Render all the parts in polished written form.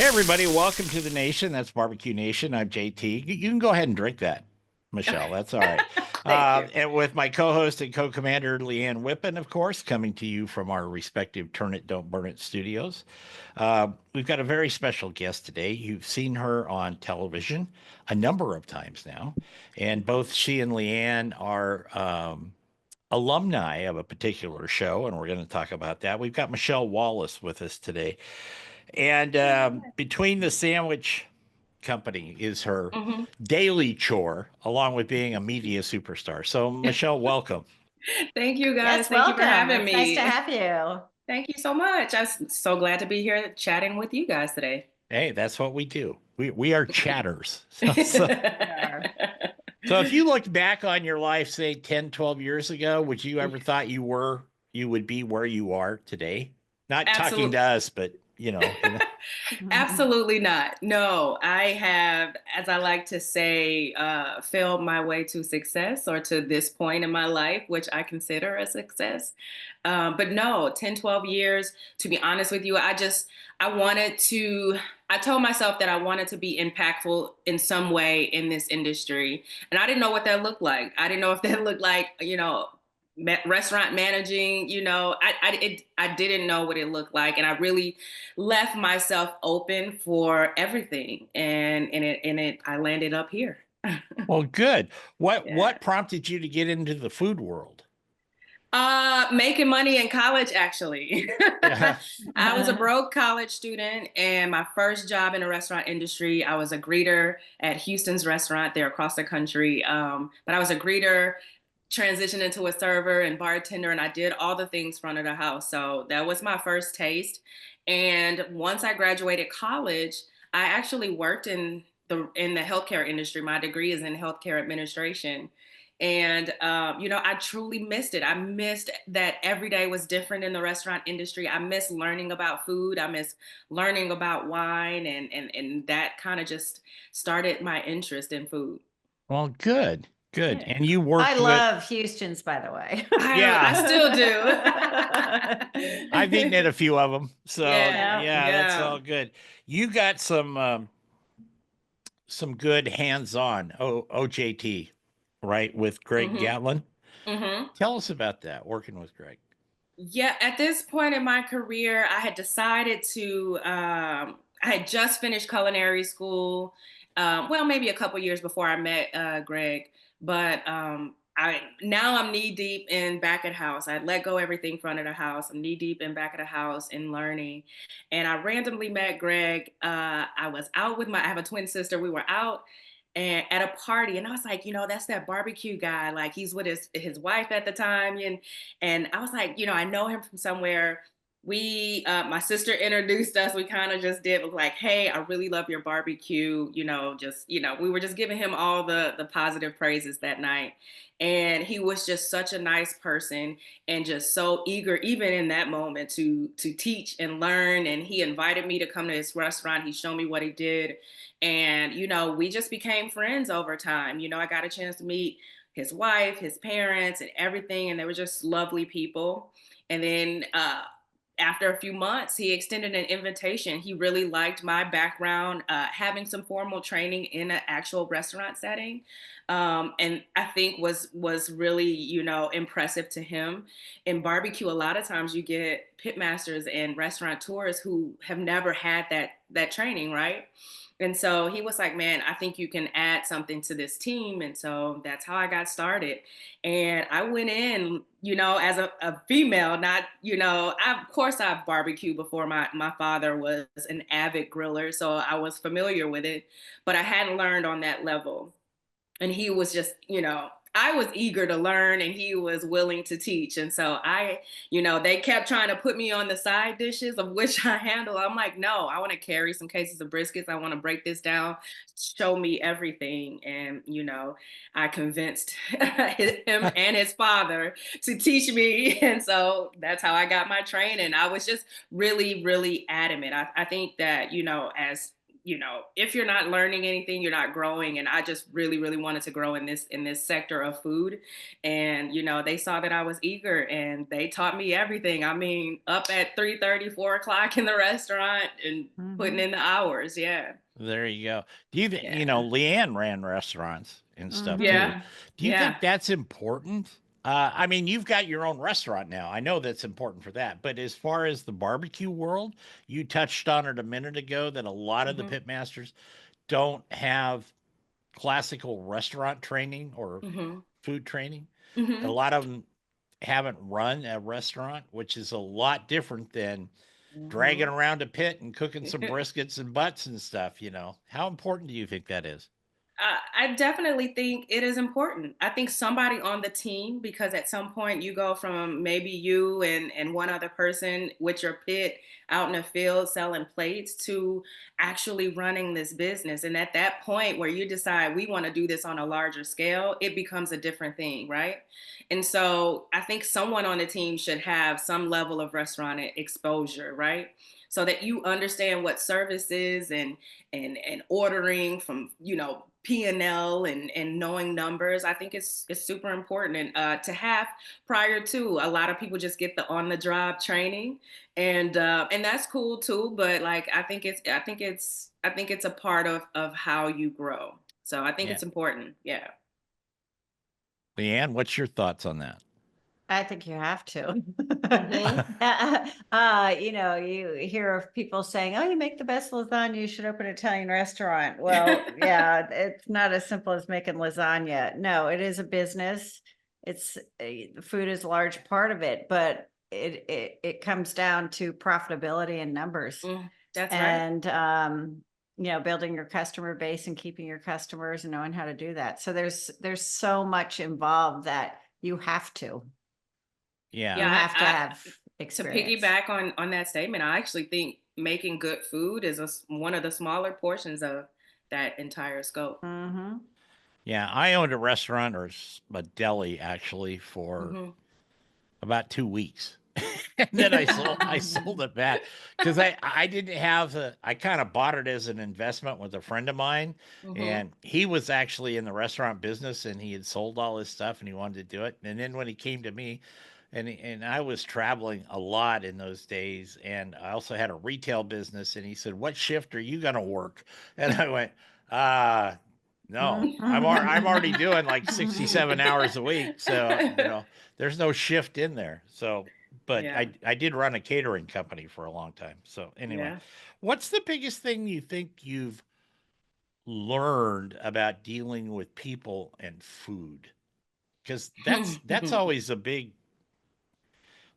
Hey, everybody, welcome to the Nation. That's Barbecue Nation. I'm JT. You can go ahead and drink that, Michelle. That's all right. Thank you. And with my co host and co commander, Leanne Whippen, of course, coming to you from our respective Turn It, Don't Burn It studios. We've got a very special guest today. You've seen her on television a number of times now, and both she and Leanne are alumni of a particular show, and we're going to talk about that. We've got Michelle Wallace with us today. And between the sandwich company is her hmm daily chore, along with being a media superstar. So, Michelle, welcome. Thank you guys. Yes, Thank you for welcome. having It's nice to me. have you. Thank you so much. I'm so glad to be here chatting with you guys today. Hey, that's what we do. We are chatters. Sure. So if you looked back on your life, say 10, 12 years ago, would you ever thought you would be where you are today? Not talking to Absolutely. us, but Absolutely not. No, I have, as I like to say, failed my way to success or to this point in my life, which I consider a success. But no, 10, 12 years, to be honest with you, I wanted to, I told myself that I wanted to be impactful in some way in this industry. And I didn't know what that looked like. I didn't know if that looked like, restaurant managing, I didn't know what it looked like. And I really left myself open for everything. I landed up here. well, good. What Yeah. prompted you to get into the food world? Making money in college, actually. Yeah. I was a broke college student, and my first job in the restaurant industry, I was a greeter at Houston's restaurant there across the country. But I was a greeter, transitioned into a server and bartender, and I did all the things front of the house. So that was my first taste. And once I graduated college, I actually worked in the healthcare industry. My degree is in healthcare administration. And, I truly missed it. I missed that every day was different in the restaurant industry. I miss learning about food. I miss learning about wine. And that kind of just started my interest in food. Well, good, good. Yeah. And you I worked with, love Houston's, by the way. I yeah, still I've eaten at do. a few of them. So Yeah. yeah, that's Yeah. all good. You got some good hands-on OJT, right, with Greg hmm Gatlin. hmm Tell us about that, working with Greg. Yeah, at this point in my career, I had decided I had just finished culinary school. Well, maybe a couple years before I met Greg, but I'm knee deep in back of house. I let go everything front of the house. I'm knee deep in back of the house in learning, and I randomly met Greg. I was out with I have a twin sister. We were out and at a party, and I was like, that's that barbecue guy. Like he's with his wife at the time, and I was like, I know him from somewhere. My sister introduced us. We kind of just did was like, hey, I really love your barbecue. We were just giving him all the positive praises that night. And he was just such a nice person and just so eager, even in that moment, to teach and learn. And he invited me to come to his restaurant. He showed me what he did. And, we just became friends over time. I got a chance to meet his wife, his parents, and everything. And they were just lovely people. And then after a few months, he extended an invitation. He really liked my background, having some formal training in an actual restaurant setting, and I think was really impressive to him. In barbecue, a lot of times you get pitmasters and restaurateurs who have never had that training, right? And so he was like, man, I think you can add something to this team. And so that's how I got started. And I went in, as a female, not, of course I've barbecued before. My father was an avid griller, so I was familiar with it, but I hadn't learned on that level. And he was just, I was eager to learn and he was willing to teach. And so they kept trying to put me on the side dishes of which I handle. I'm like, no, I want to carry some cases of briskets. I want to break this down, show me everything. And, I convinced him and his father to teach me. And so that's how I got my training. I was just really, really adamant. I think that, as if you're not learning anything, you're not growing. And I just really, really wanted to grow in this sector of food. And, they saw that I was eager and they taught me everything. I mean, up at 3:30, 4 o'clock in the restaurant and putting Mhm. in the hours. Yeah. There you go. Do you think, Yeah. Leanne ran restaurants and stuff too. Mhm. Yeah. Do you think Yeah. that's important? I mean, you've got your own restaurant now. I know that's important for that. But as far as the barbecue world, you touched on it a minute ago that a lot of the Hmm. pitmasters don't have classical restaurant training or Hmm. food training. A Hmm. lot of them haven't run a restaurant, which is a lot different than dragging Hmm. around a pit and cooking some briskets and butts and stuff. How important do you think that is? I definitely think it is important. I think somebody on the team, because at some point you go from maybe you and one other person with your pit out in the field selling plates to actually running this business. And at that point where you decide we want to do this on a larger scale, it becomes a different thing, right? And so I think someone on the team should have some level of restaurant exposure, right? So that you understand what service is and ordering from P&L and knowing numbers. I think it's super important. And to have prior to, a lot of people just get the on the job training, and that's cool too, but like I think it's a part of how you grow. So I think Yeah. it's important. Yeah. Leanne, what's your thoughts on that? I think you have to. Hmm. You hear of people saying, "Oh, you make the best lasagna. You should open an Italian restaurant." Well, yeah, it's not as simple as making lasagna. No, it is a business. Food is a large part of it, but it comes down to profitability and numbers, That's right. and building your customer base and keeping your customers and knowing how to do that. So there's so much involved that you have to. Yeah. You Yeah, have to have to experience. piggyback on that statement, I actually think making good food is one of the smaller portions of that entire scope. Mhm. Yeah. I owned a restaurant or a deli actually for Hmm. about 2 weeks. And then I sold it back because I didn't have I kind of bought it as an investment with a friend of mine, Hmm. and he was actually in the restaurant business and he had sold all his stuff and he wanted to do it. And then when he came to me, and I was traveling a lot in those days, and I also had a retail business, and he said, "What shift are you gonna work?" And I went, "Uh, no, I'm already doing like 67 hours a week, so there's no shift in there." So, but Yeah. I did run a catering company for a long time. So anyway, Yeah. what's the biggest thing you think you've learned about dealing with people and food? Because that's always a big,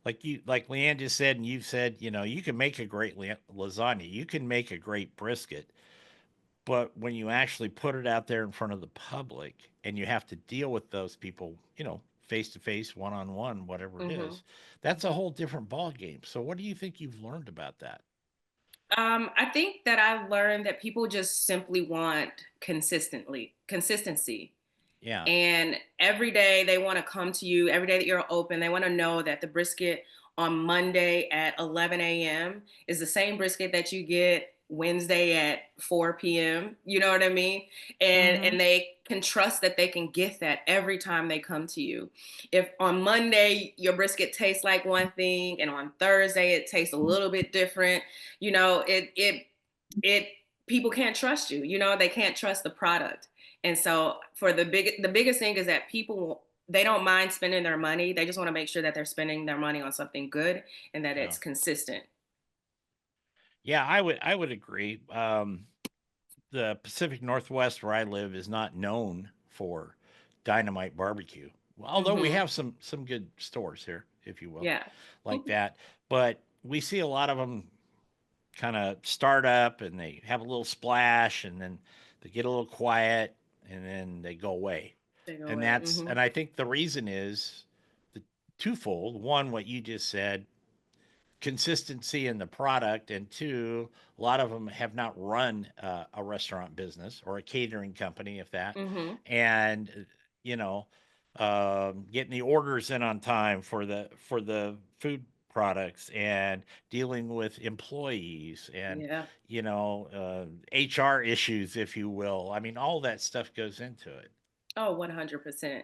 like Leanne just said, and you've said, you can make a great lasagna, you can make a great brisket, but when you actually put it out there in front of the public and you have to deal with those people, face to face, one on one, whatever it Hmm. is, that's a whole different ball game. So what do you think you've learned about that? I think that I learned that people just simply want consistency. Yeah. And every day they want to come to you, every day that you're open, they want to know that the brisket on Monday at 11 a.m. is the same brisket that you get Wednesday at 4 p.m. You know what I mean? And Mhm. they can trust that they can get that every time they come to you. If on Monday your brisket tastes like one thing and on Thursday it tastes a little bit different, it people can't trust you. They can't trust the product. And so for the biggest thing is that people, they don't mind spending their money. They just want to make sure that they're spending their money on something good and that Yeah. it's consistent. Yeah, I would agree. The Pacific Northwest where I live is not known for dynamite barbecue. Although we Hmm. have some good stores here, if you will, Yeah. like that. But we see a lot of them kind of start up and they have a little splash and then they get a little quiet and then they go away. They go And away. that's Hmm. and I think the reason is the twofold. One, what you just said, consistency in the product, and two, a lot of them have not run a restaurant business or a catering company, if that, Hmm. and you know, getting the orders in on time for the food products and dealing with employees and, Yeah. HR issues, if you will. I mean, all that stuff goes into it. Oh, 100%.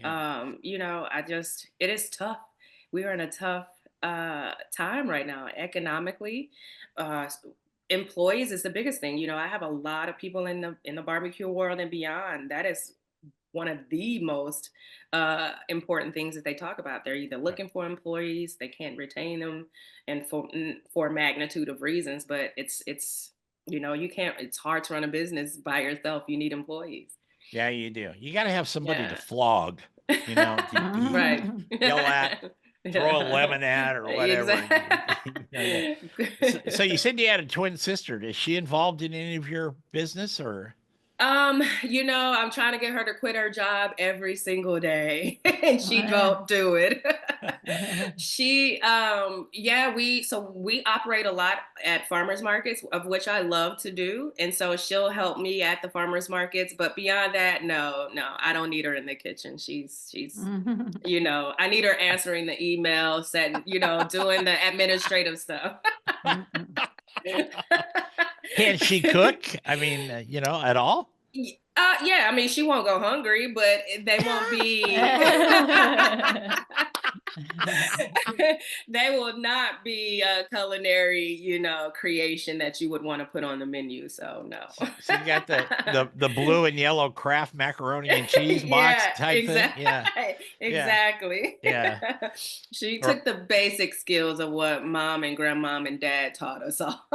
Yeah. It is tough. We are in a tough time right now economically. Uh, s- Employees is the biggest thing. I have a lot of people in the barbecue world and beyond. That is one of the most important things that they talk about. They're either Right. looking for employees, they can't retain them, and for a magnitude of reasons. But you can't. It's hard to run a business by yourself. You need employees. Yeah, you do. You got to have somebody to Yeah. flog, Right. yell at, throw a Yeah. lemon at, or whatever. Yeah. So you Exactly. said you had a twin sister. Is she involved in any of your business or? I'm trying to get her to quit her job every single day and she won't do it. We operate a lot at farmers markets, of which I love to do. And so she'll help me at the farmers markets. But beyond that, no, I don't need her in the kitchen. She's I need her answering the email, setting, doing the administrative stuff. Can she cook? I mean, at all? Yeah, I mean, she won't go hungry, but they won't be. They will not be a culinary, creation that you would want to put on the menu. So no. So you got the blue and yellow Kraft macaroni and cheese box Yeah, type thing? exactly. Yeah. Yeah. Exactly. Yeah. She Or took the basic skills of what mom and grandmom and dad taught us all.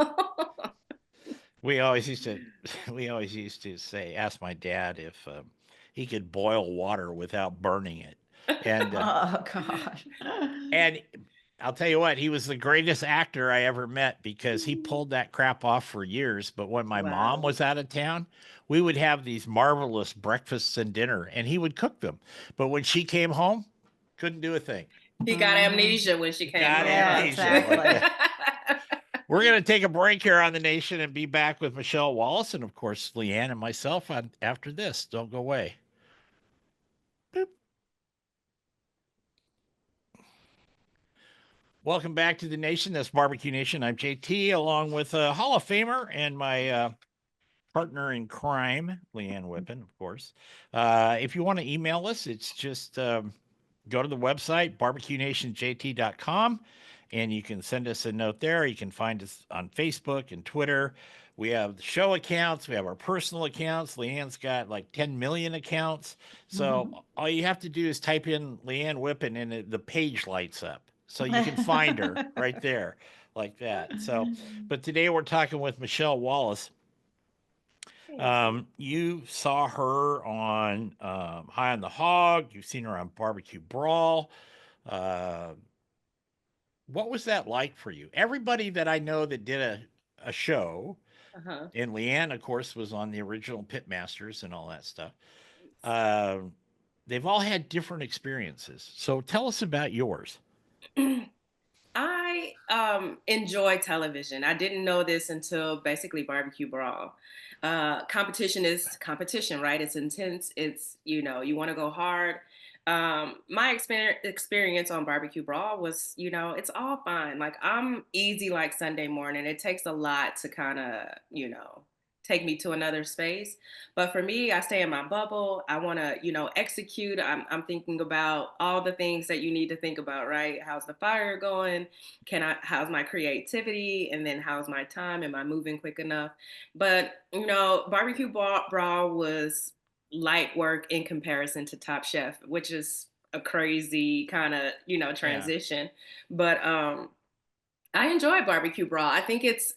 we always used to we always used to say ask my dad if he could boil water without burning it. And Oh God. and I'll tell you what, he was the greatest actor I ever met because he pulled that crap off for years. But when my mom Wow. was out of town, we would have these marvelous breakfasts and dinner, and he would cook them. But when she came home, couldn't do a thing. He got amnesia when she came Got home, Yeah, amnesia. Like exactly. that. We're going to take a break here on The Nation and be back with Michelle Wallace and, of course, Leanne and myself after this. Don't go away. Boop. Welcome back to The Nation. That's Barbecue Nation. I'm JT, along with Hall of Famer and my partner in crime, Leanne Whippen, of course. If you want to email us, it's just go to the website, barbecuenationjt.com, and you can send us a note there. You can find us on Facebook and Twitter. We have the show accounts. We have our personal accounts. Leanne's got like 10 million accounts. So all you have to do is type in Leanne Whippen and the page lights up. So you can find her right there like that. So, but today we're talking with Michelle Wallace. You saw her on High on the Hog. You've seen her on Barbecue Brawl. Uh, what was that like for you? Everybody that I know that did a show, Uh-huh. and Leanne, of course, was on the original Pitmasters and all that stuff. Uh, they've all had different experiences. So tell us about yours. I enjoy television. I didn't know this until basically Barbecue Brawl. Competition is competition, right? It's intense. You want to go hard. My experience on Barbecue Brawl was, it's all fine. Like I'm easy like Sunday morning. It takes a lot to kind of, take me to another space. But for me, I stay in my bubble. I want to, execute. I'm thinking about all the things that you need to think about, right? How's the fire going? How's my creativity? And then how's my time? Am I moving quick enough? But, Barbecue Brawl was light work in comparison to Top Chef, which is a crazy kind of, Yeah. transition. But I enjoy Barbecue Brawl. I think it's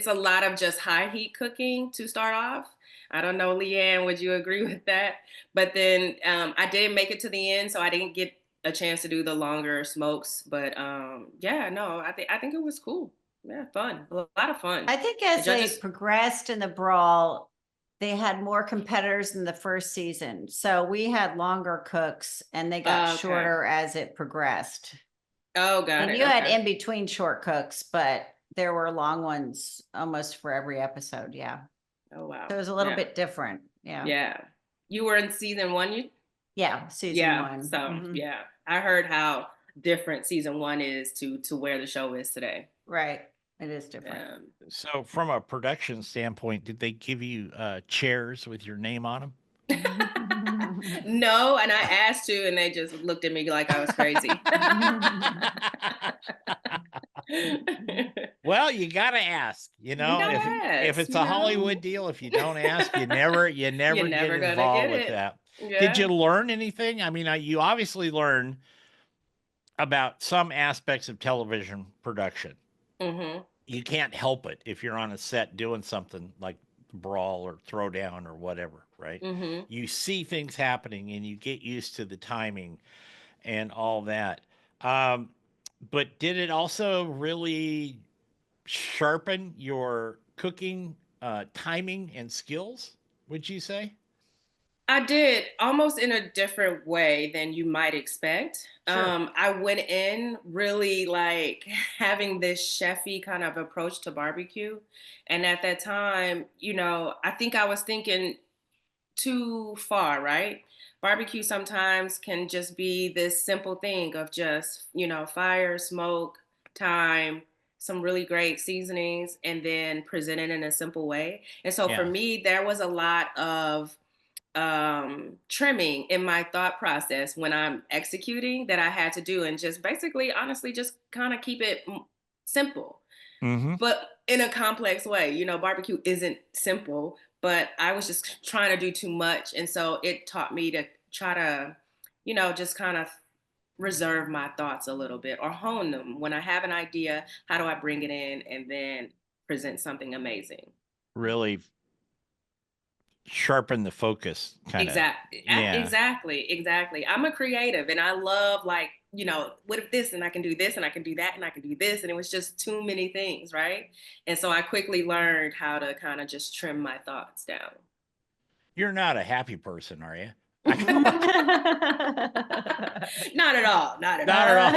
a lot of just high heat cooking to start off. I don't know, Leanne, would you agree with that? But then I didn't make it to the end, so I didn't get a chance to do the longer smokes. But yeah, no, I think it was cool. Yeah, fun, a lot of fun. I think The as they judges. progressed in the brawl, they had more competitors in the first season. So we had longer cooks and they got Okay. shorter as it progressed. Oh, got And it. you had Okay. in between short cooks, but there were long ones almost for every episode. Yeah. Oh wow. So it was a little Yeah. bit different. Yeah. Yeah. You were in season one. Yeah. Season Yeah. one. So Mhm. yeah, I heard how different season 1 is to where the show is today. Right. It is different. So from a production standpoint, did they give you chairs with your name on them? No, and I asked to, and they just looked at me like I was crazy. Well, you gotta ask, you You know, gotta if ask, it's you a know? Hollywood deal, if you don't ask, you never You're get never gonna involved get with it. that. Did you Yeah. learn anything? I mean, you obviously learn about some aspects of television production. Mhm. You can't help it if you're on a set doing something like brawl or throwdown or whatever, right? Mhm. You see things happening and you get used to the timing and all that. Um, but did it also really sharpen your cooking timing and skills, would you say? I did, almost in a different way than you might expect. Sure. I went in really like having this chefy kind of approach to barbecue. And at that time, I think I was thinking too far, right? Barbecue sometimes can just be this simple thing of just, fire, smoke, time, some really great seasonings, and then present it in a simple way. And so for Yeah. me, there was a lot of trimming in my thought process when I'm executing that I had to do, and just basically, honestly, just kind of keep it simple, Mm-hmm. but in a complex way. Barbecue isn't simple, but I was just trying to do too much. And so it taught me to try to, just kind of reserve my thoughts a little bit or hone them. When I have an idea, how do I bring it in and then present something amazing? Really sharpen the focus, kind of. Yeah. Exactly. I'm a creative and I love, like, what if this, and I can do this and I can do that and I can do this. And it was just too many things, right? And so I quickly learned how to kind of just trim my thoughts down. You're not a happy person, are you? Not at all. Not at Not at all.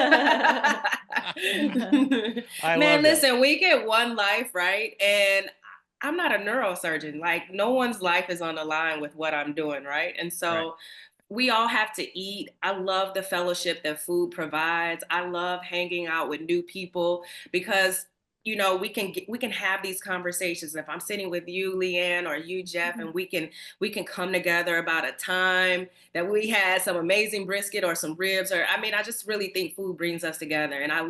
all. I Man, love that. listen, we get one life, right? And I'm not a neurosurgeon. Like, no one's life is on the line with what I'm doing, right? And Right. so we all have to eat. I love the fellowship that food provides. I love hanging out with new people because we can have these conversations. If I'm sitting with you, Leanne, or you, Jeff, and we can come together about a time that we had some amazing brisket or some ribs, or I mean, I just really think food brings us together. And I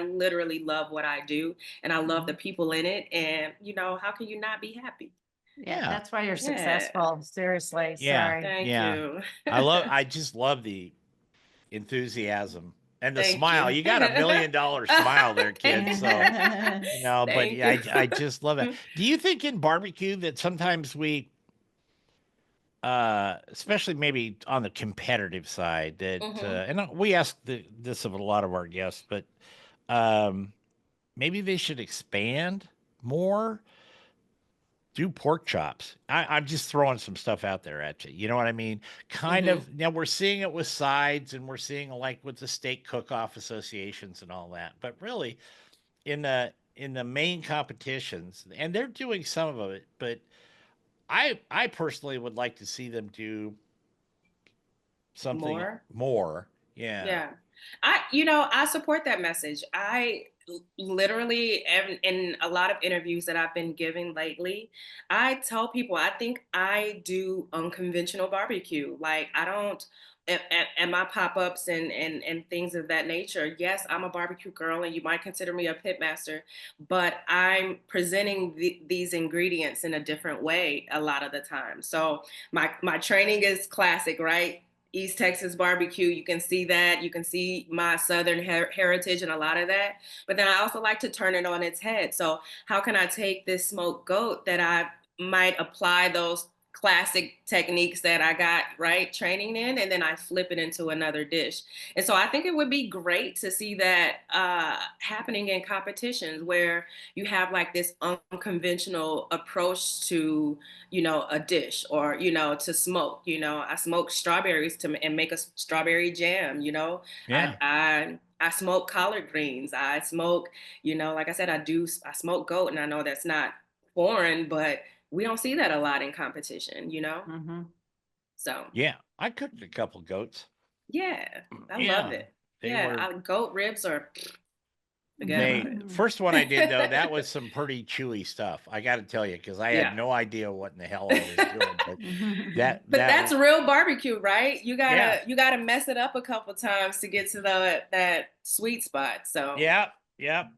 literally love what I do, and I love the people in it. And how can you not be happy? Yeah, Yeah. that's why you're Yeah. successful. Seriously, Yeah. sorry. Thank Yeah. you. I just love the enthusiasm and the Thank smile. you. You got $1 million smile there, kid. So, but Thank yeah, you. I just love it. Do you think in barbecue that sometimes we, especially maybe on the competitive side, that, Hmm. and we ask this of a lot of our guests, but um, maybe they should expand more, do pork chops. I'm just throwing some stuff out there at you. You know what I mean? Kind Hmm. of. Now we're seeing it with sides, and we're seeing like with the steak cook-off associations and all that. But really, in the main competitions, and they're doing some of it. But I personally would like to see them do something More. more. Yeah. Yeah. I support that message. I literally, in a lot of interviews that I've been giving lately, I tell people I think I do unconventional barbecue. Like, I don't, at my pop-ups and things of that nature. Yes, I'm a barbecue girl and you might consider me a pit master, but I'm presenting these ingredients in a different way a lot of the time. So my training is classic, right? East Texas barbecue. You can see that. You can see my Southern heritage and a lot of that. But then I also like to turn it on its head. So, how can I take this smoked goat that I might apply those classic techniques that I got right training in, and then I flip it into another dish? And so I think it would be great to see that happening in competitions where you have like this unconventional approach to a dish, or to smoke. I smoke strawberries and make a strawberry jam. i Yeah. i I smoke collard greens. I smoke, like I said, I smoke goat, and I know that's not foreign, but we don't see that a lot in competition. Hmm. So Yeah. I cooked a couple goats. yeah, I love Yeah. it. They Yeah, were goat ribs are forget about they it. first one I did though, that was some pretty chewy stuff. I got to tell you, because I had Yeah. no idea what in the hell I was doing. But that But that that's real barbecue, right? yeah, You gotta mess it up a couple times to get to that sweet spot. So yeah, yeah.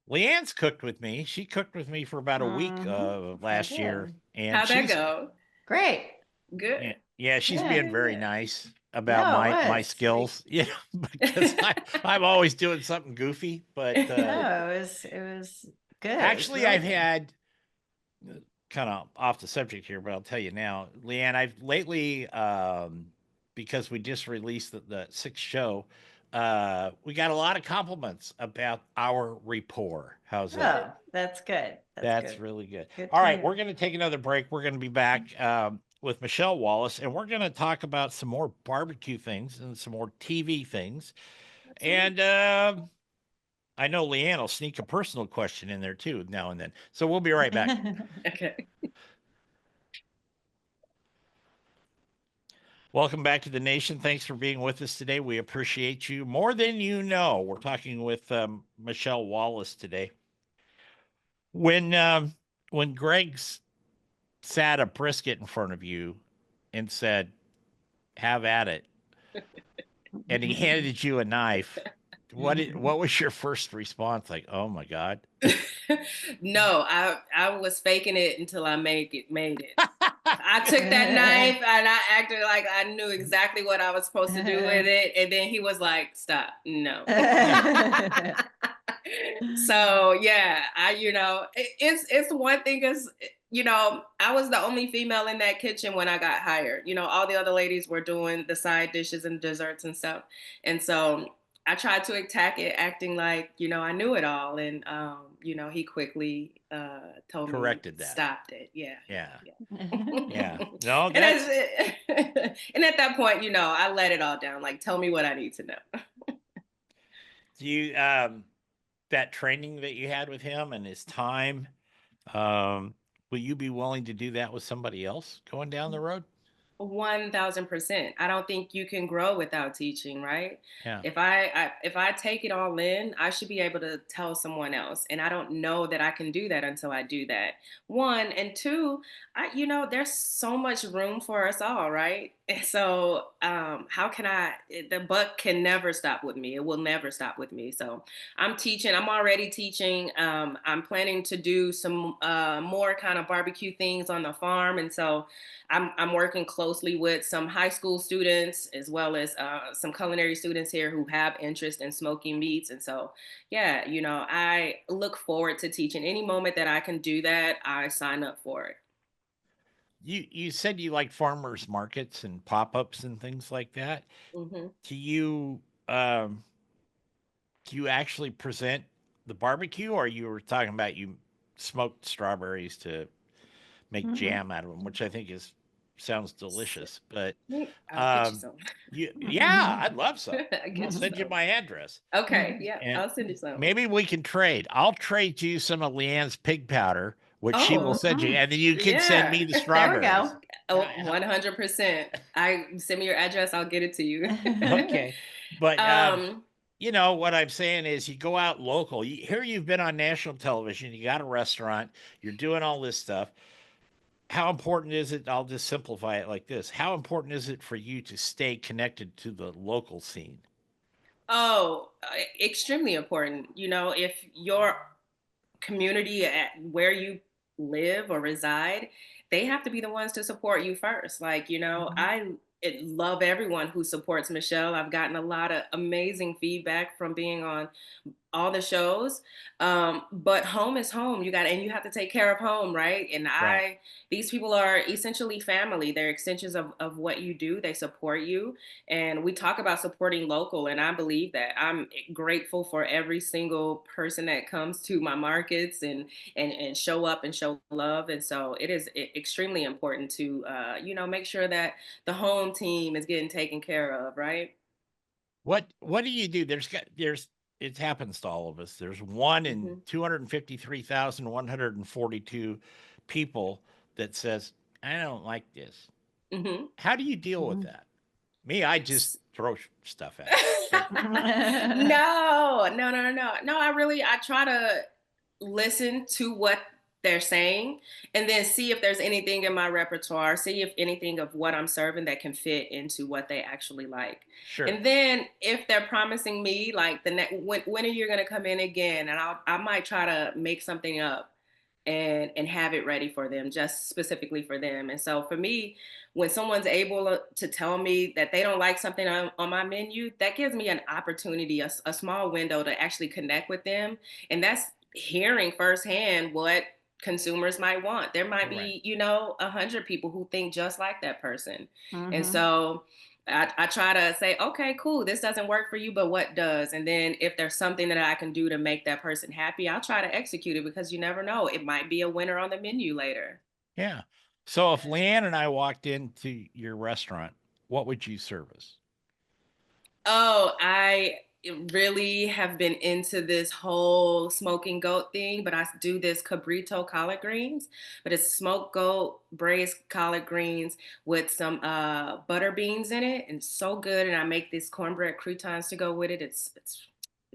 Leanne's cooked with me. She cooked with me for about a week I last year, did. and how'd that she's go? Great. yeah, Good. yeah, she's Yeah. being Good, very good. nice about No, it my was. skills, you know, because I'm always doing something goofy. But No, it was good. It was actually, really I've good. had kind of off the subject here, but I'll tell you now, Leanne, I've lately, because we just released the sixth show, we got a lot of compliments about our rapport. How's that? Oh, that's good. That's That's good. really good. Good All to right, hear. we're going to take another break. We're going to be back with Michelle Wallace, and we're going to talk about some more barbecue things and some more TV things. And I know Leanne will sneak a personal question in there too now and then. So we'll be right back. Okay. Welcome back to the nation. Thanks for being with us today. We appreciate you more than you know. We're talking with Michelle Wallace today. When Greg's sat a brisket in front of you and said, "Have at it," and he handed you a knife, what was your first response? Like, oh my god. No, I was faking it until I made it. I took that knife and I acted like I knew exactly what I was supposed to do with it, and then he was like, "Stop, no." So yeah, it's one thing is I was the only female in that kitchen when I got hired. All the other ladies were doing the side dishes and desserts and stuff, and so I tried to attack it, acting like I knew it all, and he quickly told me Corrected that. stopped it. Yeah, Yeah. yeah. Yeah. No, And that's and at that point, I let it all down. Like, tell me what I need to know. you that training that you had with him and his time, um, will you be willing to do that with somebody else going down the road? 1000%. I don't think you can grow without teaching, right? Yeah. If I take it all in, I should be able to tell someone else, and I don't know that I can do that until I do that. One and two, there's so much room for us all, right? And so, how can the buck can never stop with me. It will never stop with me. So I'm teaching. I'm already teaching. I'm planning to do some more kind of barbecue things on the farm, and so I'm working closely with some high school students as well as some culinary students here who have interest in smoking meats. And so, yeah, I look forward to teaching. Any moment that I can do that, I sign up for it. You said you like farmers markets and pop-ups and things like that. Hmm. Do you um do you actually present the barbecue, or you were talking about you smoked strawberries to make jam out of them, which I think is sounds delicious. But I'll get you um some. yeah, I'd love some. I'll I'll get you send you some. my address. Okay, yeah, And I'll send you some. maybe we can trade. I'll trade you some of Leanne's pig powder, which she will Oh, send you, and then you can send yeah. me the There we strawberries. go. Oh, 100%. Send me your address, I'll get it to you. Okay. But um, what I'm saying is you go out local. Here you've been on national television, you got a restaurant, you're doing all this stuff. How important is it? I'll just simplify it like this. How important is it for you to stay connected to the local scene? oh, extremely important. If your community at where you live or reside, they have to be the ones to support you first. Like, love everyone who supports Michelle. I've gotten a lot of amazing feedback from being on all the shows. But home is home. You have to take care of home, right? And Right. these people are essentially family. They're extensions of what you do. They support you. And we talk about supporting local, and I believe that. I'm grateful for every single person that comes to my markets and show up and show love. And so it is extremely important to make sure that the home team is getting taken care of, right? What do you do? There's it happens to all of us. There's one in Hmm. 253,142 people that says, I don't like this. Hmm. How do you deal with that? Me, I just throw stuff at it. No. I try to listen to what they're saying and then see if there's anything in my repertoire, see if anything of what I'm serving that can fit into what they actually like. Sure. And then if they're promising me like the next when are you going to come in again, and I might try to make something up and have it ready for them, just specifically for them. And so for me, when someone's able to tell me that they don't like something on my menu, that gives me an opportunity, a small window to actually connect with them. And that's hearing firsthand what consumers might want. There might Right. be, 100 people who think just like that person. And Mhm. so I try to say, okay, cool, this doesn't work for you, but what does? And then if there's something that I can do to make that person happy, I'll try to execute it, because you never know. It might be a winner on the menu later. Yeah. So if Leanne and I walked into your restaurant, what would you serve us? Oh, I really have been into this whole smoking goat thing, but I do this cabrito collard greens, but it's smoked goat braised collard greens with some butter beans in it, and it's so good. And I make these cornbread croutons to go with it. It's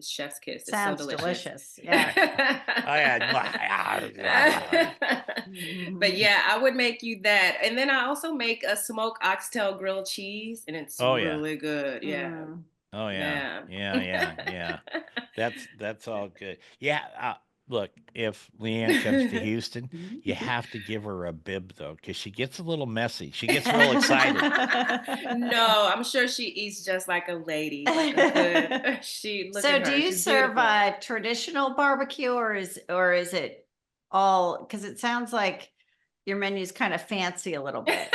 chef's kiss. It's so Sounds delicious. delicious. Yeah. I had But Mhm. yeah, I would make you that. And then I also make a smoked oxtail grilled cheese, and it's Oh yeah. really good. Yeah. Mm. Oh yeah. Yeah. Yeah. That's all good. Yeah. Look, if Leanne comes to Houston, you have to give her a bib though, because she gets a little messy. She gets real excited. No, I'm sure she eats just like a lady, like a good. She look So at do her. you She's serve beautiful. a traditional barbecue, or is it all, because it sounds like your menu's kind of fancy a little bit.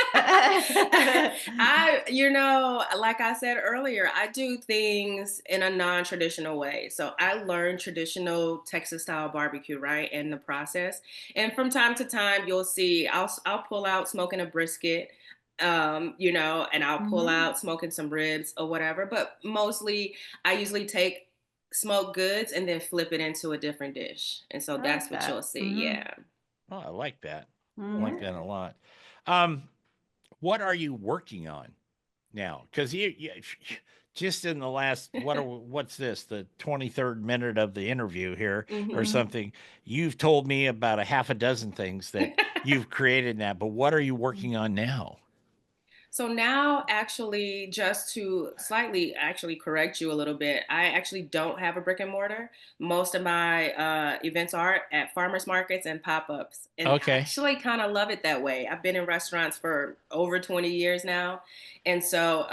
Like I said earlier, I do things in a non-traditional way. So I learned traditional Texas style barbecue, right, in the process. And from time to time, you'll see I'll pull out smoking a brisket, and I'll pull Mhm. out smoking some ribs or whatever. But mostly, I usually take smoked goods and then flip it into a different dish. And so I that's like what you'll that. see. Mhm. Yeah. Oh, I like that. I like Mhm. that a lot. Um, what are you working on now? Because you just in the last what's this, the 23rd minute of the interview here or Hmm. Mhm. something, you've told me about a half a dozen things that you've created now, but what are you working on now? So now, actually, just to slightly actually correct you a little bit, I actually don't have a brick and mortar. Most of my events are at farmers markets and pop ups. And I Okay. actually kind of love it that way. I've been in restaurants for over 20 years now. And so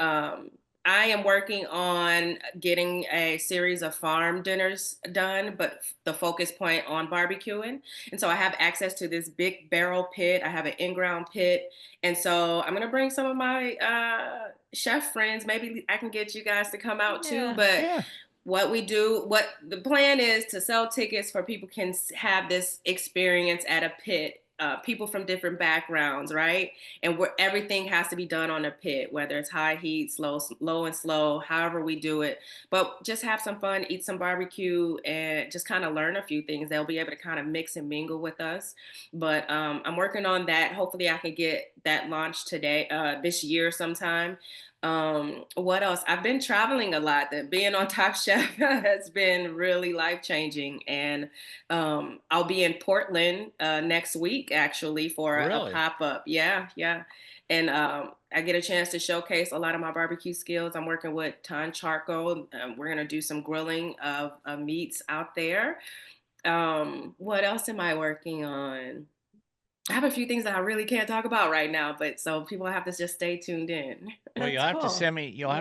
I am working on getting a series of farm dinners done, but the focus point on barbecuing. And so I have access to this big barrel pit, I have an in ground pit. And so I'm gonna bring some of my chef friends. Maybe I can get you guys to come out too. Yeah. But Yeah. what the plan is to sell tickets for people can have this experience at a pit. People from different backgrounds, right? And where everything has to be done on a pit, whether it's high heat, low and slow, however we do it. But just have some fun, eat some barbecue, and just kind of learn a few things. They'll be able to kind of mix and mingle with us. But I'm working on that. Hopefully, I can get that launched today, this year sometime. What else? I've been traveling a lot. That being on Top Chef has been really life changing, and I'll be in Portland next week actually for a Really? pop up. Yeah, yeah, and I get a chance to showcase a lot of my barbecue skills. I'm working with Ton Charcoal. We're gonna do some grilling of meats out there. What else am I working on? I have a few things that I really can't talk about right now, but so people have to just stay tuned in. Well, That's cool. you'll have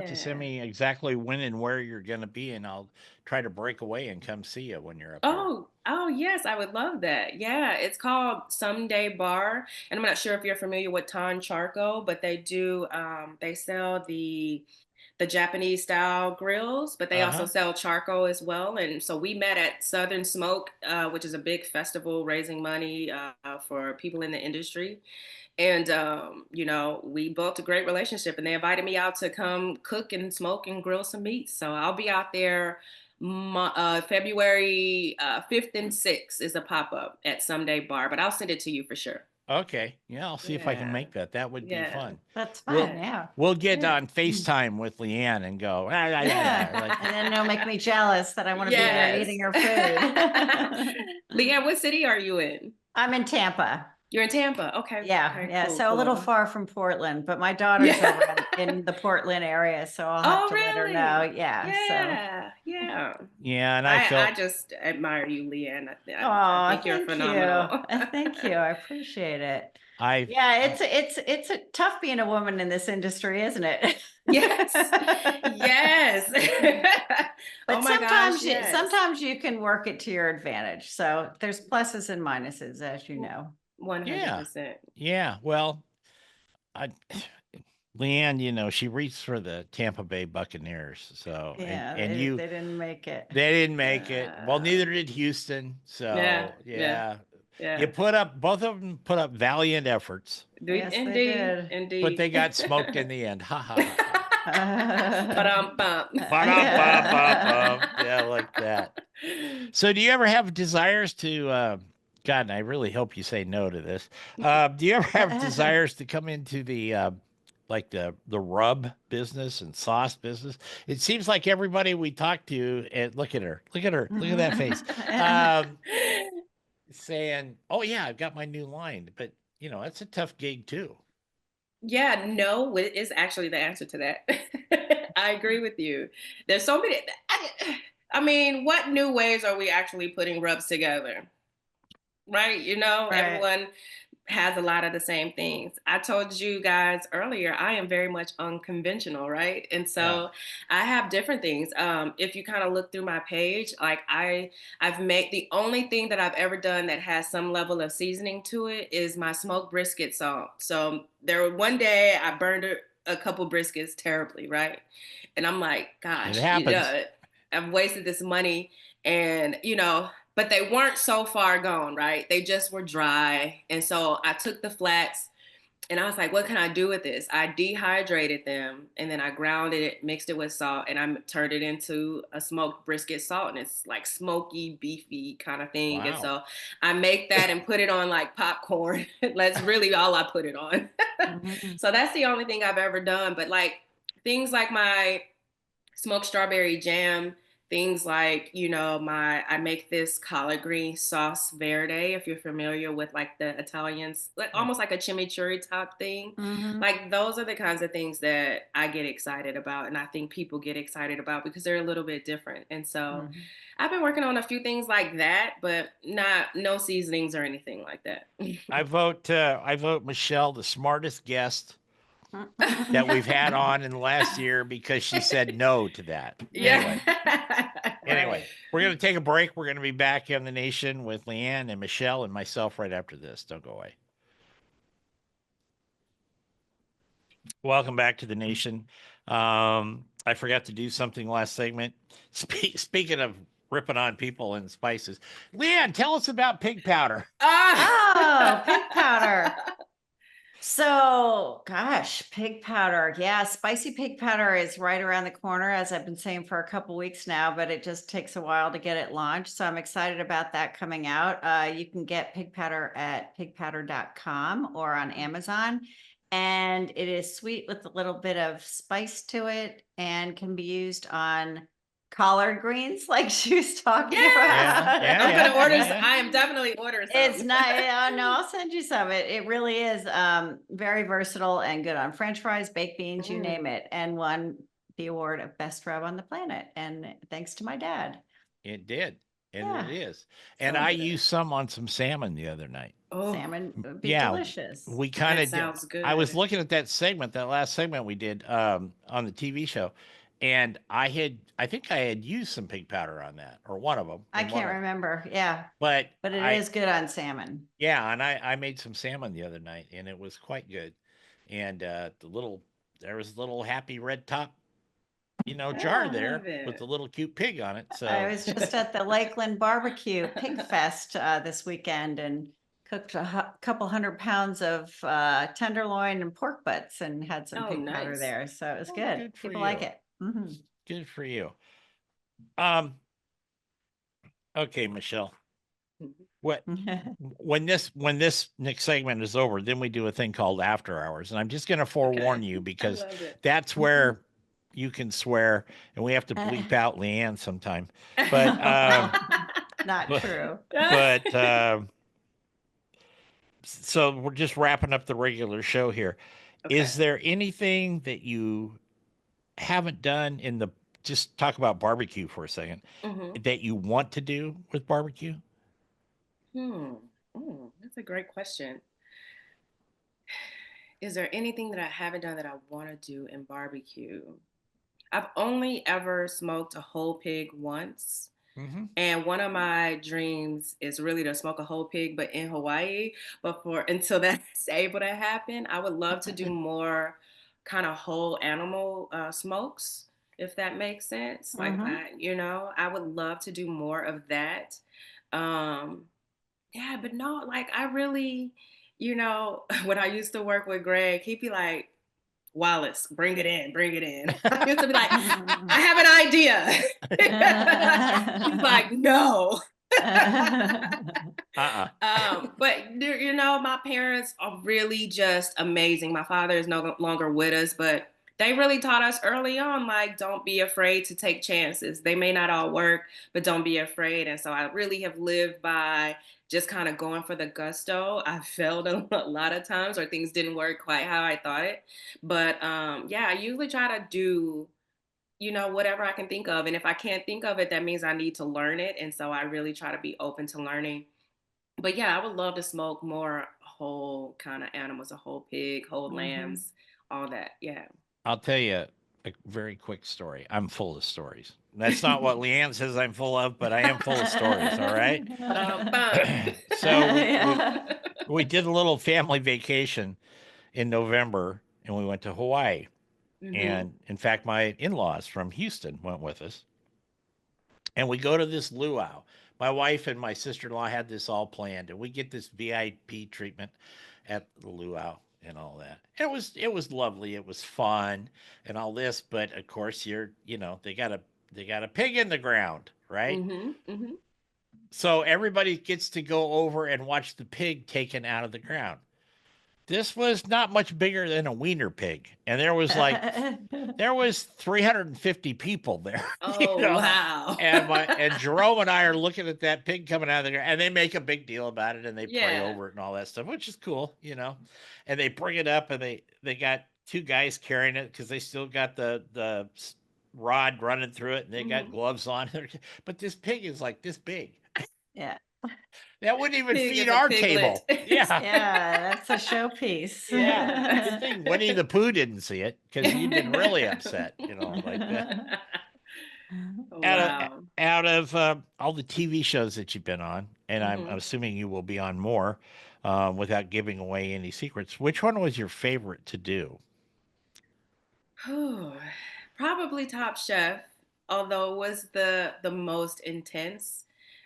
to send Yeah. me exactly when and where you're going to be, and I'll try to break away and come see you when you're up here. Oh yes, I would love that. Yeah, it's called Someday Bar, and I'm not sure if you're familiar with Ton Charco, but they sell the Japanese style grills, but they also Uh-huh. sell charcoal as well. And so we met at Southern Smoke, which is a big festival raising money for people in the industry. And we built a great relationship, and they invited me out to come cook and smoke and grill some meats. So I'll be out there. February 5th and 6th is a pop up at Someday Bar, but I'll send it to you for sure. Okay. Yeah, I'll see if I can Yeah. make that. That would be Yeah. fun. That's We'll fun, yeah. we'll get Yeah. on FaceTime with Leanne and go, Yeah, like and then they'll make me jealous that I want to be there Yes. eating her food. Leanne, what city are you in? I'm in Tampa. You're in Tampa. Okay. Yeah, Okay. yeah, Cool. so a little Cool. far from Portland, but my daughter's over Yeah. in the Portland area, so I'll have Oh, to let her know. really? Yeah, so. Yeah. Yeah. yeah, and I I felt just admire you, Leanne. I Oh, think you're thank you. phenomenal. Thank you. I appreciate it. I Yeah, it's a tough being a woman in this industry, isn't it? Yes. Yes. But Oh my gosh, sometimes you can work it to your advantage. So there's pluses and minuses, as you know. 100%. yeah, well, I Leanne, she reached for the Tampa Bay Buccaneers. So Yeah, and they didn't make it. they didn't make it. Well, Uh, neither did Houston. Yeah. So Yeah. yeah. You Yeah. both of them put up valiant efforts, Yes, they Indeed. did. but Indeed. they got smoked in the end. Ha ha ha ha. Ba-dum-bum. Ba-dum-bum-bum-bum. Yeah, like that. So do you ever have desires to God, and I really hope you say no to this. Do you ever have desires to come into the like the rub business and sauce business? It seems like everybody we talk to, and look at her, look at that face, um, saying, "Oh yeah, I've got my new line," but that's a tough gig too. Yeah, no is actually the answer to that. I agree with you. There's so many. I mean, what new ways are we actually putting rubs together? Right? Right. Everyone has a lot of the same things. I told you guys earlier, I am very much unconventional, right? And Yeah. so I have different things. If you kind of look through my page, like I've made the only thing that I've ever done that has some level of seasoning to it is my smoked brisket salt. So one day I burned a couple briskets terribly, right? And I'm like, It gosh, happens. I've wasted this money and but they weren't so far gone, right? They just were dry. And so I took the flats and I was like, what can I do with this? I dehydrated them and then I grounded it, mixed it with salt, and I turned it into a smoked brisket salt. And it's like smoky, beefy kind of thing. And Wow. so I make that and put it on like popcorn. That's really all I put it on. Mhm. So that's the only thing I've ever done. But like things like my smoked strawberry jam, things like I make this collard green sauce verde, if you're familiar with like the Italians, like almost like a chimichurri type thing. Mhm. Like those are the kinds of things that I get excited about, and I think people get excited about because they're a little bit different. And so Mhm. I've been working on a few things like that, but no seasonings or anything like that. I vote Michelle the smartest guest that we've had on in the last year because she said no to that. Yeah. Anyway, Right. we're going to take a break. We're going to be back in the nation with Leanne and Michelle and myself right after this. Don't go away. Welcome back to the nation. I forgot to do something last segment. Speaking of ripping on people and spices, Leanne, tell us about pig powder. Oh, pig powder. So, gosh, pig powder. Yeah, spicy pig powder is right around the corner, as I've been saying for a couple weeks now, but it just takes a while to get it launched. So I'm excited about that coming out. You can get pig powder at pigpowder.com or on Amazon. And it is sweet with a little bit of spice to it and can be used on collard greens, like she was talking Yeah. about. I'm gonna order. Yeah. I am definitely ordering some. It's not, no, I'll send you some. It really is very versatile and good on French fries, baked beans, you name it, and won the award of best rub on the planet. And thanks to my dad. It did. And Yeah, it is. And so I good. used some on some salmon the other night. Oh, Salmon would be Yeah, delicious. we kind that of did. sounds good. I was looking at that last segment we did on the TV show, and I think I had used some pig powder on that, or one of them. I can't remember. Yeah, But but it is good on salmon. yeah, and I made some salmon the other night, and it was quite good. And there was a little happy red top, jar I there love it. with the little cute pig on it. I So was just at the Lakeland Barbecue Pig Fest this weekend and cooked a couple 100 pounds of tenderloin and pork butts and had some Oh, pig powder nice. there. So it was oh, good. good for People like you. it. Mhm. Good for you. Um. Okay, Michelle. what when this next segment is over, then we do a thing called after hours, and I'm just going to forewarn Okay. you I because love it. that's where you can swear, and we have to bleep out Leanne sometime. But Not but true. but so we're just wrapping up the regular show here. Okay. Is there anything that you haven't done in the just talk about barbecue for a second Hmm. that you want to do with barbecue? That's a great question. Is there anything that I haven't done that I want to do in barbecue? I've only ever smoked a whole pig once. Mm-hmm. And one of my dreams is really to smoke a whole pig, but in Hawaii. But for until that's able to happen, I would love to do more kind of whole animal smokes, if that makes sense. Like Mhm. I would love to do more of that. Um, yeah, but no, like I really, when I used to work with Greg, he'd be like, Wallace, bring it in, bring it in. I used to be like, I have an idea. He's like, no. Uh-uh. But my parents are really just amazing. My father is no longer with us, but they really taught us early on, like, don't be afraid to take chances. They may not all work, but don't be afraid. And so I really have lived by just kind of going for the gusto. I failed a lot of times, or things didn't work quite how I thought it. But yeah, I usually try to do whatever I can think of. And if I can't think of it, that means I need to learn it. And so I really try to be open to learning. But yeah, I would love to smoke more whole kind of animals, a whole pig, whole Mhm. lambs, all that. Yeah. I'll tell you a very quick story. I'm full of stories. That's not what Leanne says I'm full of, but I am full of stories. All right. Ba-dum-bum. So Yeah. we did a little family vacation in November, and we went to Hawaii. Hmm. And in fact, my in-laws from Houston went with us, and we go to this luau. My wife and my sister-in-law had this all planned, and we get this VIP treatment at the luau and all that. It was lovely. It was fun and all this, but of course they got a pig in the ground, right? Hmm. Hmm. So everybody gets to go over and watch the pig taken out of the ground. This was not much bigger than a wiener pig, and there was 350 people there, you Oh, know. wow. And Jerome and I are looking at that pig coming out of there, and they make a big deal about it, and they pray Yeah. over it and all that stuff, which is cool. And they bring it up, and they got two guys carrying it because they still got the rod running through it, and they got Hmm. gloves on. But this pig is like this big. Yeah. That wouldn't even Pig feed is a our piglet. table. Yeah. Yeah, that's a showpiece. Yeah. Good Yeah. thing Winnie the Pooh didn't see it because he'd been really upset, like that. Out of Wow. out of all the TV shows that you've been on, and I'm Hmm. assuming you will be on more, without giving away any secrets. Which one was your favorite to do? Probably Top Chef, although it was the most intense,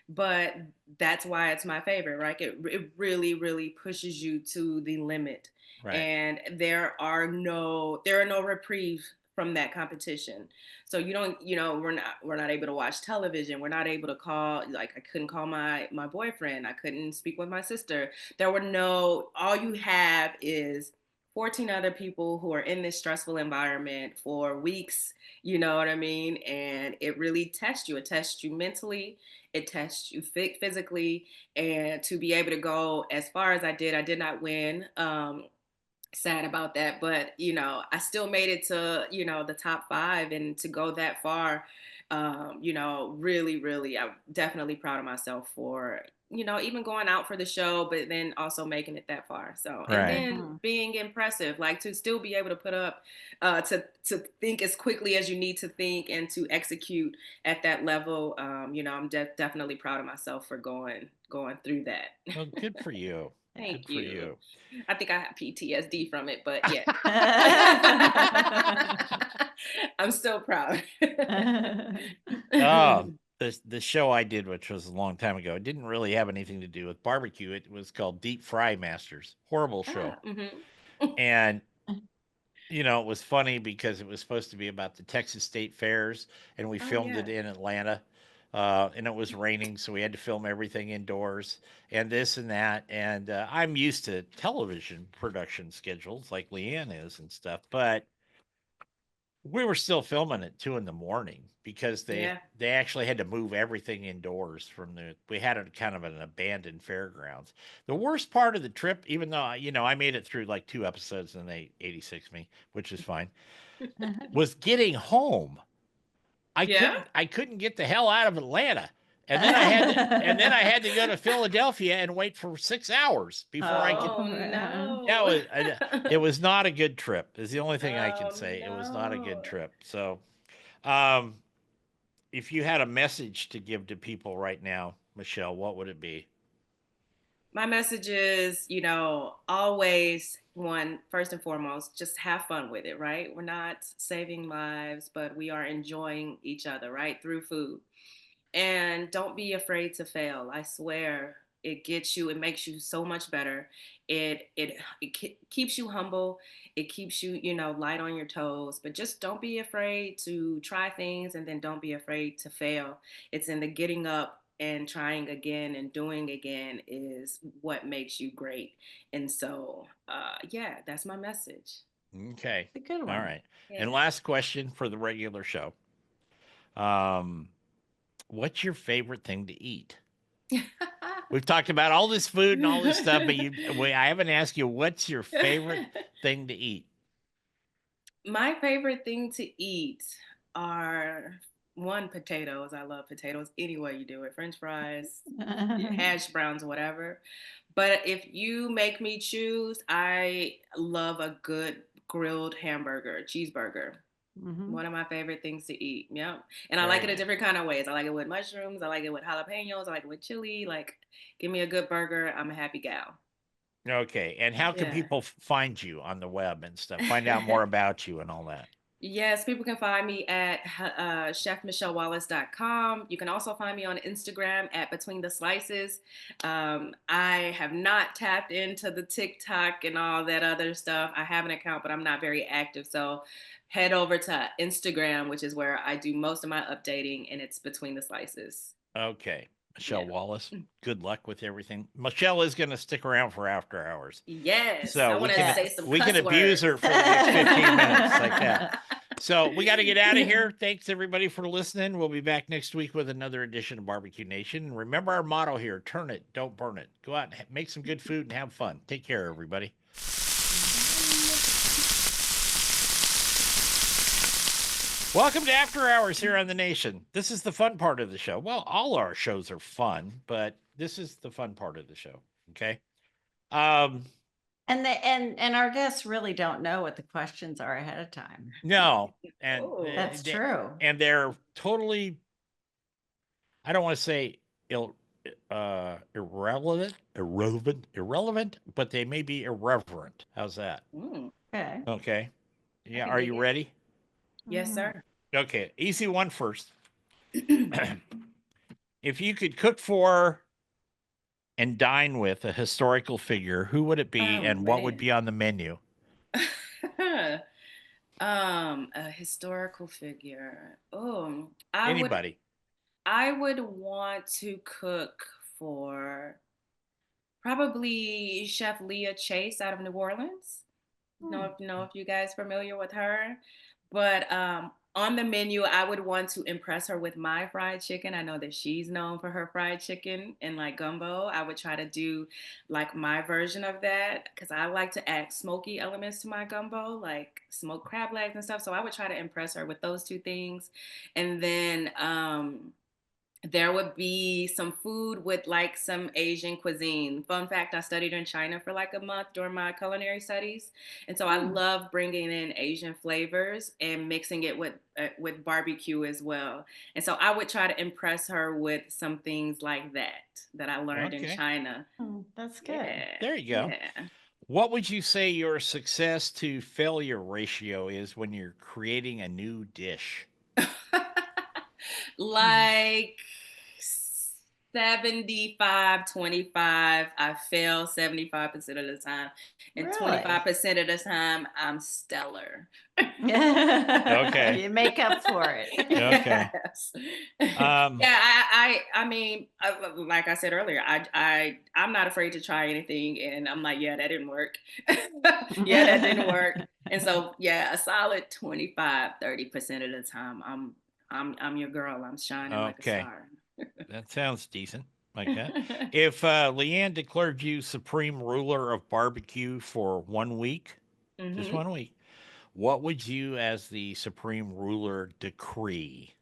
but that's why it's my favorite, right? It really really pushes you to the limit, Right. and there are no reprieve from that competition. So you don't, we're not able to watch television. We're not able to call, like I couldn't call my boyfriend. I couldn't speak with my sister. There were no all you have is 14 other people who are in this stressful environment for weeks, you know what I mean? And it really tests you. It tests you mentally, it tests you physically. And to be able to go as far as I did not win. Sad about that, but I still made it to the top five, and to go that far, really really I'm definitely proud of myself for even going out for the show, but then also making it that far. So, and Right. then Mhm. being impressive, like to still be able to put up to think as quickly as you need to think and to execute at that level. I'm definitely proud of myself for going through that. Well, good for you. Good Thank for you. you. I think I have PTSD from it, but yeah. I'm still proud. Oh, the show I did, which was a long time ago, it didn't really have anything to do with barbecue. It was called Deep Fry Masters. Horrible show. Mhm. And it was funny because it was supposed to be about the Texas State Fairs, and we Oh filmed yeah. it in Atlanta. and it was raining, so we had to film everything indoors and this and that. And I'm used to television production schedules like Leanne is and stuff, but we were still filming at 2 in the morning because Yeah. they actually had to move everything indoors from we had a kind of an abandoned fairgrounds. The worst part of the trip, even though I made it through like 2 episodes and they 86 me, which is fine, was getting home. Yeah. I couldn't get the hell out of Atlanta. And then I had to go to Philadelphia and wait for 6 hours before I could. Oh That no. was it was not a good trip. Is the only thing I can Oh say. It was not a good no. trip. So, um, if you had a message to give to people right now, Michelle, what would it be? My message is, always first and foremost, just have fun with it, right? We're not saving lives, but we are enjoying each other, right? Through food. And don't be afraid to fail. I swear it makes you so much better. It keeps you humble. It keeps you, light on your toes, but just don't be afraid to try things, and then don't be afraid to fail. It's in the getting up and trying again and doing again is what makes you great. And so, yeah, that's my message. Okay. A good All one. right. And Yeah. last question for the regular show. Um, what's your favorite thing to eat? We've talked about all this food and all this stuff, but I haven't asked you what's your favorite thing to eat. My favorite thing to eat are potatoes. I love potatoes any way you do it. French fries, hash browns, whatever. But if you make me choose, I love a good grilled hamburger, cheeseburger. Mhm. One of my favorite things to eat. Yep. And I like Very it a good. different kind of ways. I like it with mushrooms. I like it with jalapenos. I like it with chili. Like, give me a good burger. I'm a happy gal. Okay. And how can Yeah. people find you on the web and stuff? Find out more about you and all that. Yes, people can find me at chefmichellewallace.com. You can also find me on Instagram at Between the Slices. I have not tapped into the TikTok and all that other stuff. I have an account, but I'm not very active. So head over to Instagram, which is where I do most of my updating, and it's Between the Slices. Okay. Michelle Yeah. Wallace, good luck with everything. Michelle is going to stick around for after hours. Yes, So I we want to can say Yes. some we can cuss abuse words. her for the next 15 minutes like that. So we got to get out of here. Thanks everybody for listening. We'll be back next week with another edition of Barbecue Nation. And remember our motto here: turn it, don't burn it. Go out and make some good food and have fun. Take care, everybody. Welcome to After Hours here on the Nation. This is the fun part of the show. Well, all our shows are fun, but this is the fun part of the show. Okay. Um, And our guests really don't know what the questions are ahead of time. no, and Oh, That's true. they're totally. I don't want to say irrelevant, but they may be irreverent. How's that? Okay. Okay. I Yeah. can Are dig you it. ready? Yes, Mhm. sir. Okay. Easy one first. If you could cook for and dine with a historical figure, who would it be Oh and what would man. be on the menu? A historical figure. Oh, I would Anybody. I would want to cook for probably Chef Leah Chase out of New Orleans. Hmm. Know if you guys familiar with her, but on the menu, I would want to impress her with my fried chicken. I know that she's known for her fried chicken and like gumbo. I would try to do like my version of that because I like to add smoky elements to my gumbo, like smoked crab legs and stuff. So I would try to impress her with those two things, and then there would be some food with like some Asian cuisine. Fun fact, I studied in China for like a month during my culinary studies. And so I Hmm. love bringing in Asian flavors and mixing it with barbecue as well. And so I would try to impress her with some things like that I learned in Okay. China. That's good. Yeah. There you go. Yeah. What would you say your success to failure ratio is when you're creating a new dish? Mhm. Like 75-25. I fail 75% of the time. And Really? 25% of the time, I'm stellar. Okay. You make up for it. Okay. Yes. Um, Yeah, I mean, like I said earlier, I'm not afraid to try anything, and I'm like, yeah, that didn't work. Yeah, that didn't work. And so, yeah, a solid 25-30% of the time, I'm your girl. I'm shining like a okay. star. That sounds decent. Like that. If Leanne declared you supreme ruler of barbecue for 1 week, just Hmm. 1 week, what would you, as the supreme ruler, decree?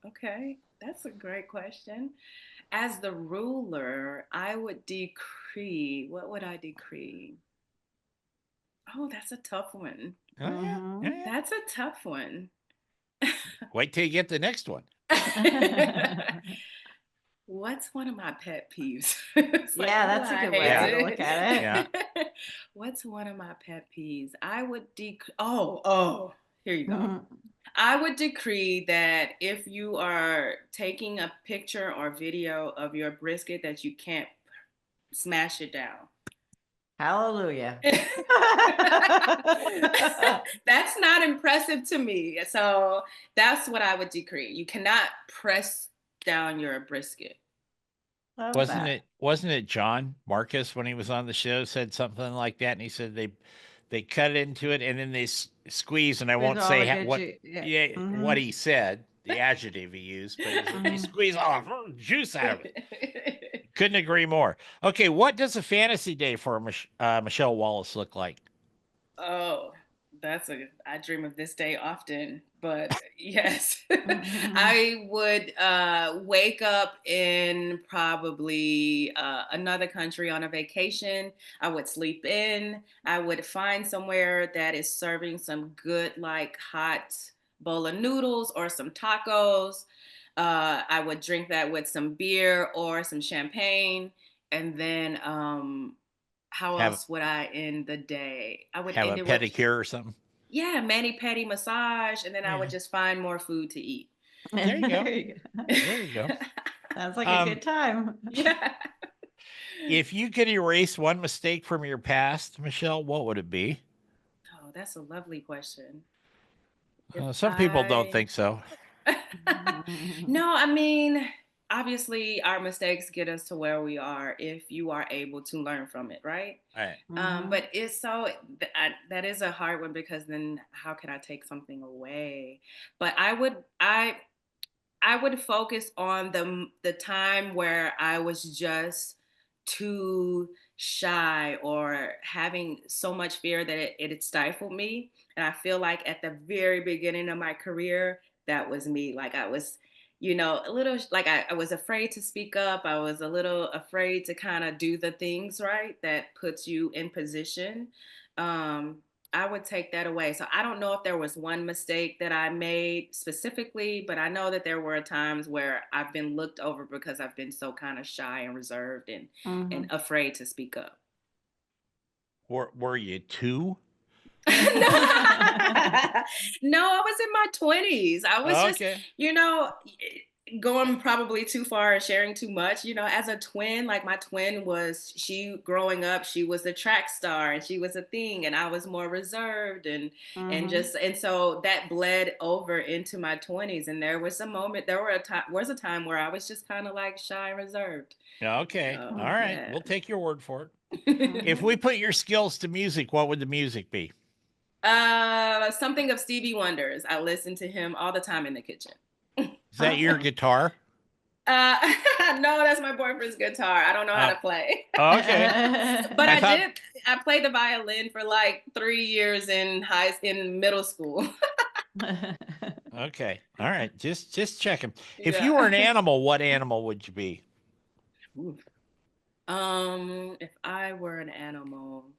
Okay, that's a great question. As the ruler, I would decree. What would I decree? Oh, that's a tough one. Oh, yeah. Mhm. Yeah, yeah. That's a tough one. Wait till you get the next one. What's one of my pet peeves? It's like, Yeah, oh, that's a I good hate Yeah. way to look at it. Yeah. it. What's one of my pet peeves? I would oh, here you go. Mhm. I would decree that if you are taking a picture or video of your brisket, that you can't smash it down. Hallelujah. That's not impressive to me. So that's what I would decree. You cannot press down your brisket. Love Wasn't that. it wasn't it John Marcus when he was on the show said something like that, and he said they cut into it and then they squeeze, and I With won't all say the good what, yeah. yeah, what Mhm. he said, the adjective he used, but he said they Mhm. squeeze all the juice out of it. Couldn't agree more. Okay, what does a fantasy day for Michelle Wallace look like? Oh, I dream of this day often, but yes. Mhm. I would wake up in probably another country on a vacation. I would sleep in. I would find somewhere that is serving some good, like hot bowl of noodles or some tacos. I would drink that with some beer or some champagne. And then how Have else would I end the day? I would have a end it with, pedicure or something? yeah, mani pedi massage, and then I would Yeah. just find more food to eat. There you There go. you go. There you go. Sounds like a Um, good time. Yeah. if you could erase one mistake from your past, Michelle, what would it be? Oh, that's a lovely question. If Some people don't I think so. No, I mean, obviously our mistakes get us to where we are if you are able to learn from it, right? All right. Mhm. But it's so that is a hard one because then how can I take something away? But I would focus on the time where I was just too shy or having so much fear that it had stifled me. And I feel like at the very beginning of my career, that was me. Like I was, a little like I was afraid to speak up. I was a little afraid to kind of do the things right that puts you in position. Um, I would take that away. So I don't know if there was one mistake that I made specifically, but I know that there were times where I've been looked over because I've been so kind of shy and reserved and Mhm. afraid to speak up. Were you two? No, no, I was in my 20s. I was just, Okay. you know, going probably too far and sharing too much. As a twin, like my twin she growing up, she was a track star and she was a thing, and I was more reserved Mhm. and so that bled over into my 20s. And there was a time where I was just kind of like shy and reserved. Okay. So All Mhm. right. yeah. We'll take your word for it. If Mhm. we put your skills to music, what would the music be? Something of Stevie Wonder's. I listen to him all the time in the kitchen. Is that your Awesome. guitar? Uh, no, that's my boyfriend's guitar. I don't know how Uh, to play. okay. But I I thought, did. I played the violin for like 3 years in middle school. okay. All right. Just checking. If you were Yeah. an animal, what animal would you be? Ooh. If I were an animal,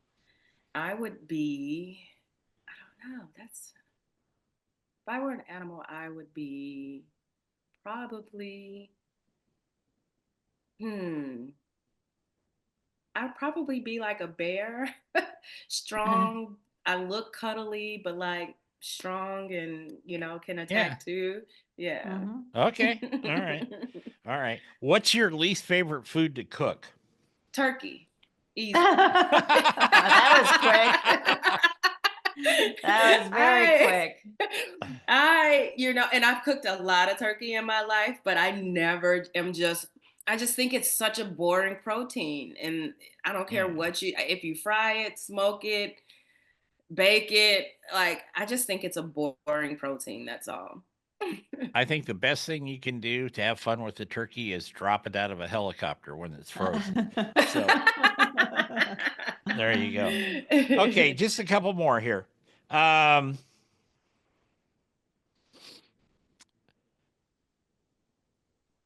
I would be. I don't know. If I were an animal, I would be probably. Hmm. I'd probably be like a bear, strong. I look cuddly, but like strong and can Yeah. attack too. Yeah. Mhm. Okay. All right. All right. What's your least favorite food to cook? Turkey. Easy. That was quick. That was very quick. And I've cooked a lot of turkey in my life, but I never am I just think it's such a boring protein. And I don't care if you fry it, smoke it, bake it, like, I just think it's a boring protein. That's all. I think the best thing you can do to have fun with the turkey is drop it out of a helicopter when it's frozen. So there you go. Okay, just a couple more here.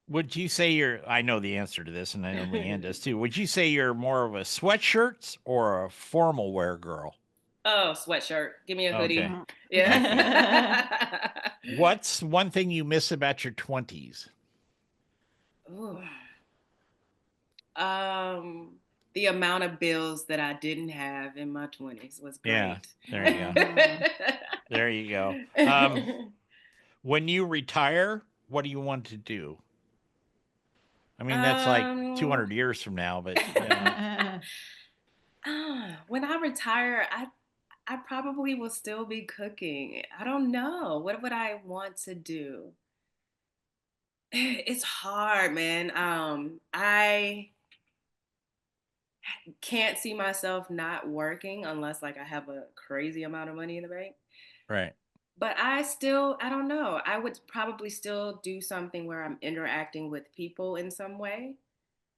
Would you say I know the answer to this, and I know Leanne does too. Would you say you're more of a sweatshirts or a formal wear girl? Oh, sweatshirt. Give me a hoodie. Okay. Yeah. What's one thing you miss about your 20s? Ooh. The amount of bills that I didn't have in my 20s was Yeah, great. there you go. There you go. When you retire, what do you want to do? I mean, that's like 200 years from now, but When I retire, I probably will still be cooking. I don't know. What would I want to do? It's hard, man. I can't see myself not working unless like I have a crazy amount of money in the bank. right. But I don't know. I would probably still do something where I'm interacting with people in some way.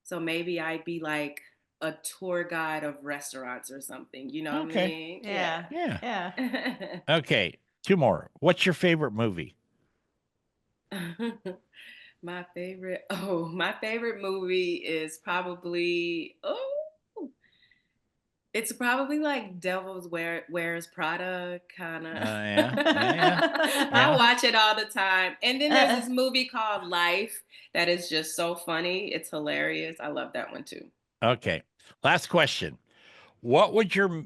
So maybe I'd be like a tour guide of restaurants or something. You know what I Okay. mean? Yeah. Yeah. Yeah. Okay. Two more. What's your favorite movie? My favorite movie is probably, it's probably like Wears Prada, kind of. Yeah. Yeah. I Yeah. watch it all the time. And then there's this movie called Life that is just so funny. It's hilarious. I love that one too. Okay. Last question. What would your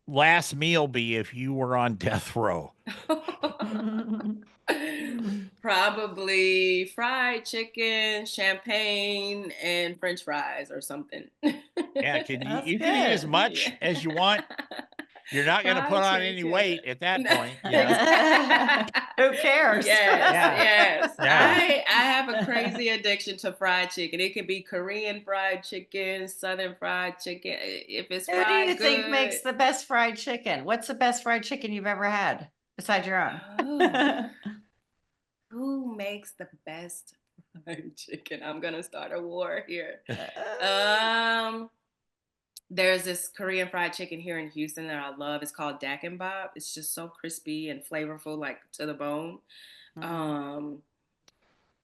last meal be if you were on death row? Probably fried chicken, champagne, and French fries or something. Yeah, That's you can eat as good. much as you want. You're not going to put Fried on any chicken. weight at that No. point. Who cares? Yes, Yeah. yes. Yeah. I have a crazy addiction to fried chicken. It could be Korean fried chicken, Southern fried chicken. If it's Who do you fried think good. makes the best fried chicken? What's the best fried chicken you've ever had besides your own? Oh, who makes the best fried chicken? I'm gonna start a war here. Um, there's this Korean fried chicken here in Houston that I love. It's called Dak and Bob. It's just so crispy and flavorful, like to the bone. Um,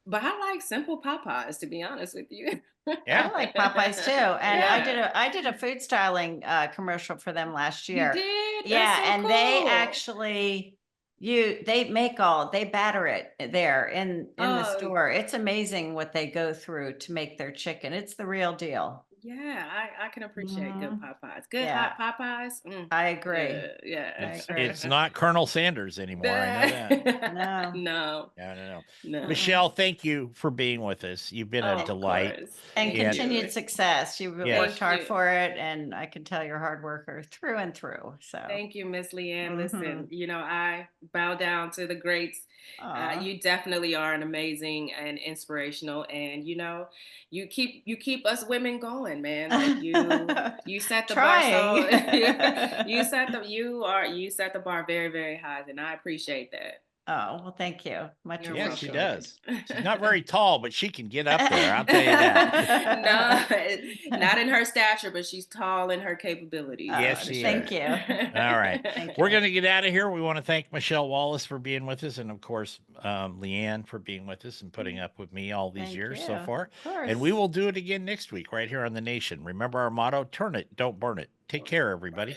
but I like simple Popeyes, to be honest with you. I like Popeyes too. And Yeah. I did a food styling commercial for them last You year. did? That's Yeah, so and they cool. actually they batter it there in the Oh, store. It's amazing what they go through to make their chicken. It's the real deal. yeah, I can appreciate good Mhm. Popeyes. Good Yeah, hot Popeyes. I agree. Good. Yeah. I agree. It's not Colonel Sanders anymore. I know that. No. No. Yeah, I don't know. No. Michelle, thank you for being with us. You've been a Of delight. course. And Thank continued you. success. You Yes. worked hard Thank you. for it, and I can tell you're a hard worker through and through. So Thank you, Miss Leanne. Mhm. Listen, I bow down to the greats. Aw. You definitely are an amazing and inspirational, and you keep us women going, man. Like you set the bar so Trying. you set the bar very, very high, and I appreciate that. Oh, well, thank you. Much You're Yes, she welcome. appreciated. does. She's not very tall, but she can get up there. I'll tell you that. No, not in her stature, but she's tall in her capabilities. Yes, That's for she Thank is. you. All right. Thank We're you. going to get out of here. We want to thank Michelle Wallace for being with us. And of course, Leanne for being with us and putting up with me all these Thank years you. so far. Of And we course. will do it again next week right here on The Nation. Remember our motto, turn it, don't burn it. Take care, everybody.